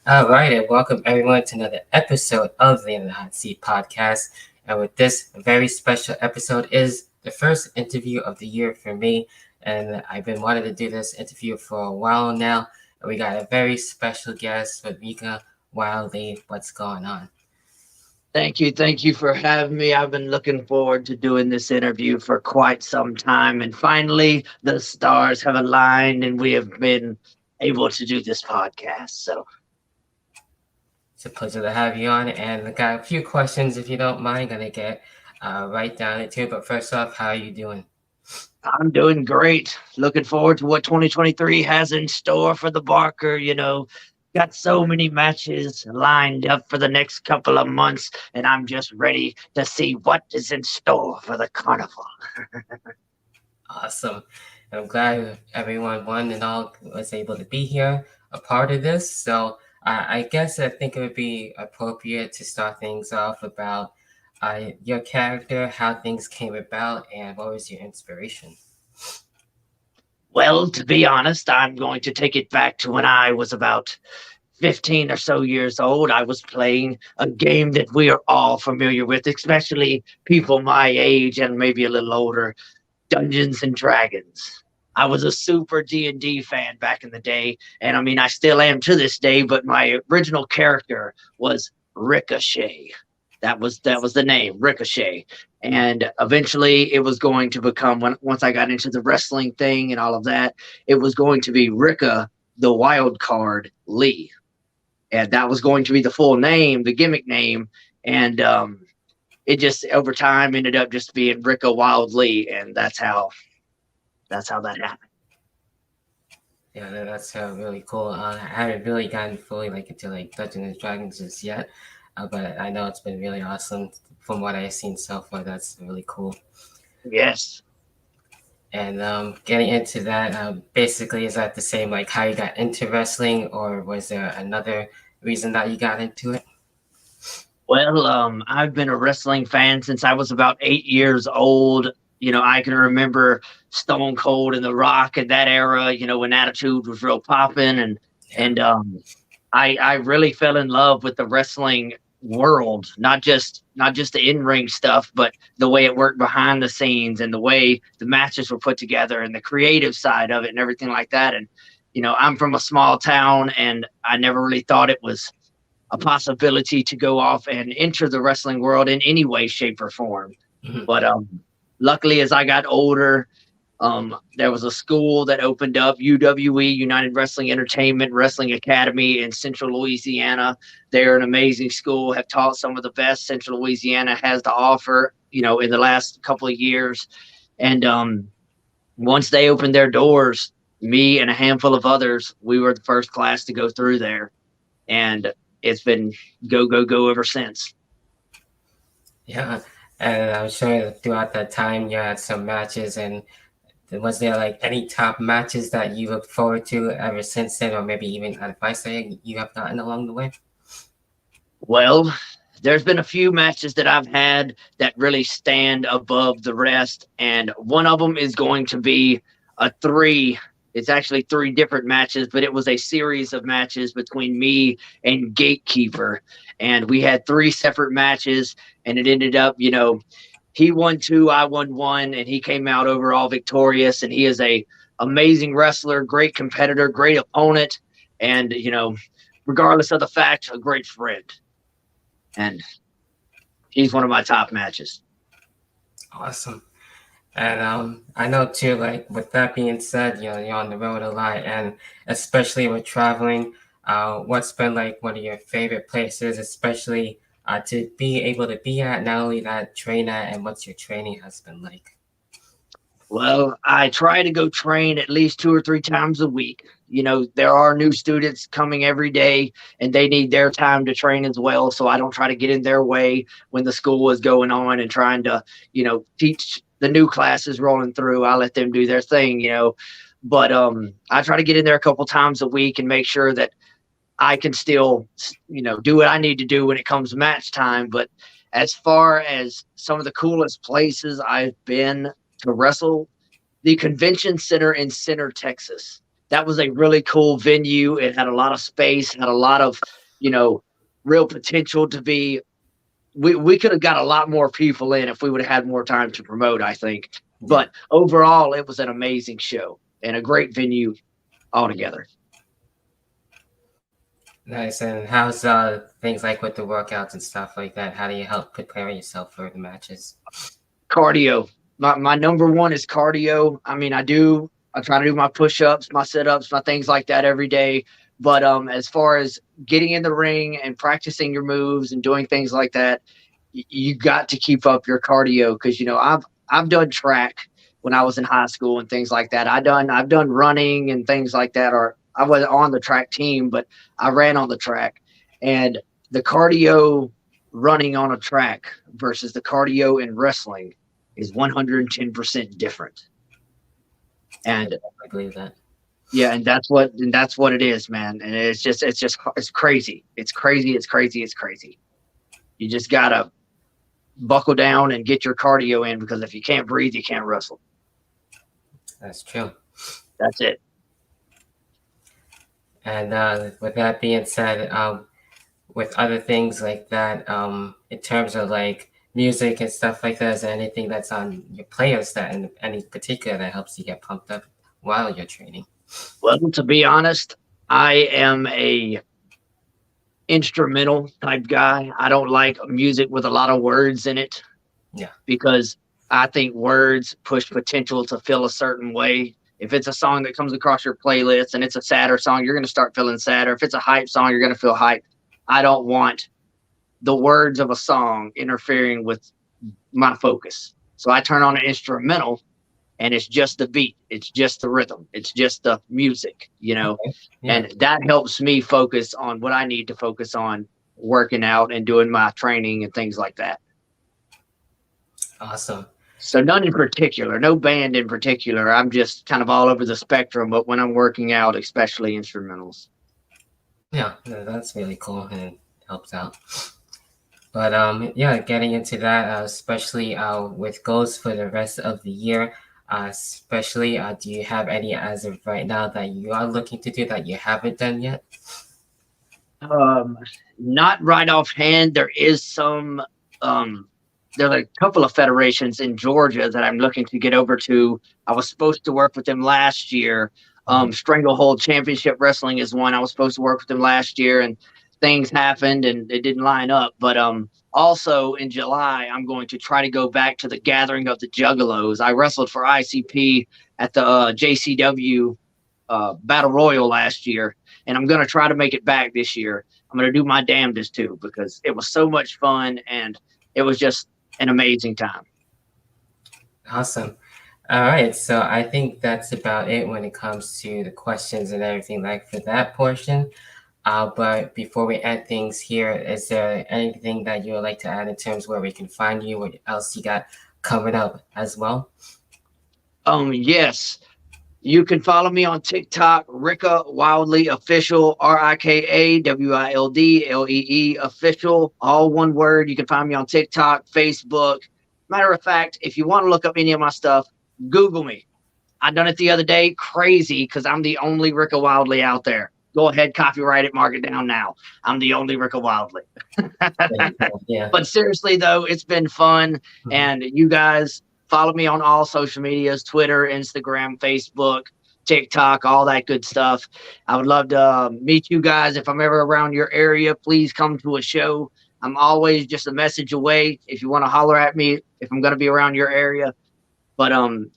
All right, and welcome everyone to another episode of the Hot Seat podcast. And with this very special episode is the first interview of the year for me, and I've been wanting to do this interview for a while now. And we got a very special guest with Rika Wildlee. What's going on? Thank you. Thank you for having me. I've been looking forward to doing this interview for quite some time. And finally, the stars have aligned and we have been able to do this podcast. So It's a pleasure to have you on, and I got a few questions if you don't mind. Gonna get right down into it. But first off, how are you doing? I'm doing great. Looking forward to what 2023 has in store for the Barker. Got so many matches lined up for the next couple of months, and I'm just ready to see what is in store for the carnival. Awesome. I'm glad everyone, one and all, was able to be here, a part of this. So I guess I think it would be appropriate to start things off about your character, how things came about, and what was your inspiration. Well, to be honest, I'm going to take it back to when I was about 15 or so years old. I was playing a game that we are all familiar with, especially people my age and maybe a little older, Dungeons and Dragons. I was a super D&D fan back in the day, and I mean I still am to this day, but my original character was Ricochet. That was the name, Ricochet. And eventually it was going to become once I got into the wrestling thing and all of that, it was going to be Rika the Wild Card Lee. And that was going to be the full name, the gimmick name. And it just over time ended up just being Rika Wildlee, and that's how that happened. Yeah, that's really cool. I haven't really gotten fully like into like Dungeons and Dragons just yet, but I know it's been really awesome from what I've seen so far. That's really cool. Yes. And getting into that, basically, is that the same like how you got into wrestling, or was there another reason that you got into it? Well, I've been a wrestling fan since I was about 8 years old. I can remember Stone Cold and The Rock in that era. When Attitude was real popping, and Yeah. I really fell in love with the wrestling world, not just the in ring stuff, but the way it worked behind the scenes and the way the matches were put together and the creative side of it and everything like that. And I'm from a small town, and I never really thought it was a possibility to go off and enter the wrestling world in any way, shape, or form. Mhm. But luckily, as I got older, there was a school that opened up, UWE, United Wrestling Entertainment Wrestling Academy in Central Louisiana. They're an amazing school, have taught some of the best Central Louisiana has to offer, in the last couple of years. And once they opened their doors, me and a handful of others, we were the first class to go through there. And it's been go, go, go ever since. Yeah, and I'm sure throughout that time you had some matches, and was there like any top matches that you look forward to ever since then, or maybe even advice that you have gotten along the way? Well, there's been a few matches that I've had that really stand above the rest, and one of them is going to be a three. It's actually three different matches, but it was a series of matches between me and Gatekeeper, and we had three separate matches, and it ended up, he won two, I won one, and he came out overall victorious. And he is a amazing wrestler, great competitor, great opponent, and regardless of the fact, a great friend. And he's one of my top matches. Awesome. And I know too, like with that being said, you're on the road a lot, and especially with traveling, what's been like one of your favorite places, especially to be able to be at, not only that, train at, and what's your training has been like? Well, I try to go train at least 2 or 3 times a week. There are new students coming every day, and they need their time to train as well. So I don't try to get in their way when the school is going on and trying to, teach the new classes rolling through. I let them do their thing. But I try to get in there a couple times a week and make sure that I can still, do what I need to do when it comes to match time. But as far as some of the coolest places I've been to wrestle, the convention center in Center, Texas. that was a really cool venue. It had a lot of space, had a lot of, you know, real potential to be. We could have got a lot more people in if we would have had more time to promote, I think. Yeah. But overall, it was an amazing show and a great venue altogether. Nice. And how's things like with the workouts and stuff like that? How do you help prepare yourself for the matches? Cardio. My number one is cardio. I mean, I try to do my push-ups, my sit-ups, my things like that every day. But as far as getting in the ring and practicing your moves and doing things like that, you got to keep up your cardio because I've done track when I was in high school and things like that. I've done running and things like that. Or I wasn't on the track team, but I ran on the track. And the cardio running on a track versus the cardio in wrestling is 110% different. And I believe that. yeah, and that's what it is, man. And it's crazy. It's crazy. It's crazy. It's crazy. You just gotta buckle down and get your cardio in because if you can't breathe, you can't wrestle. That's true. That's it. And with that being said, with other things like that, in terms of like music and stuff like that, is there anything that's on your playlist that in any particular that helps you get pumped up while you're training? Well, to be honest, I am a instrumental type guy. I don't like music with a lot of words in it. Yeah. Because I think words push potential to feel a certain way. If it's a song that comes across your playlist and it's a sadder song, you're going to start feeling sadder. If it's a hype song, you're going to feel hype. I don't want the words of a song interfering with my focus. So I turn on an instrumental and it's just the beat. It's just the rhythm. It's just the music, Okay. Yeah. and that helps me focus on what I need to focus on working out and doing my training and things like that. Awesome. So none in particular, no band in particular. I'm just kind of all over the spectrum, but when I'm working out, especially instrumentals. Yeah, no, that's really cool and helps out. But yeah, getting into that, especially with goals for the rest of the year, especially do you have any as of right now that you are looking to do that you haven't done yet? Not right offhand. There's a couple of federations in Georgia that I'm looking to get over to. I was supposed to work with them last year. Stranglehold Championship Wrestling is one. I was supposed to work with them last year, and things happened and it didn't line up. But also in July, I'm going to try to go back to the Gathering of the Juggalos. I wrestled for ICP at the JCW Battle Royal last year, and I'm going to try to make it back this year. I'm going to do my damnedest too because it was so much fun and it was just an amazing time. Awesome. All right, so I think that's about it when it comes to the questions and everything like for that portion. But before we end things here, is there anything that you would like to add in terms where we can find you? What else you got coming up as well? Yes. You can follow me on TikTok, Rika Wildlee Official, RIKAWILDLEE Official, all one word. You can find me on TikTok, Facebook. Matter of fact, if you want to look up any of my stuff, Google me. I done it the other day, crazy, because I'm the only Rika Wildlee out there. Go ahead, copyright it, mark it down now. I'm the only Rika Wildlee. Yeah. But seriously, though, it's been fun, and you guys follow me on all social medias, Twitter, Instagram, Facebook, TikTok, all that good stuff. I would love to meet you guys. If I'm ever around your area, please come to a show. I'm always just a message away if you want to holler at me if I'm going to be around your area. But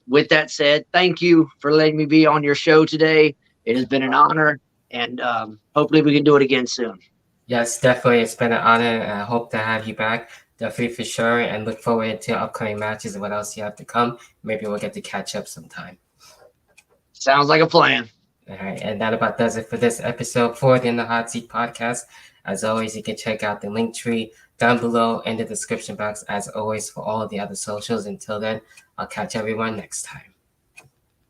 with that said, thank you for letting me be on your show today. It has been an honor, and hopefully we can do it again soon. Yes, definitely. It's been an honor. I hope to have you back. Definitely for sure. And look forward to upcoming matches and what else you have to come. Maybe we'll get to catch up sometime. Sounds like a plan. All right. And that about does it for this episode for the In the Hot Seat podcast. As always, you can check out the link tree down below in the description box, as always, for all of the other socials. Until then, I'll catch everyone next time.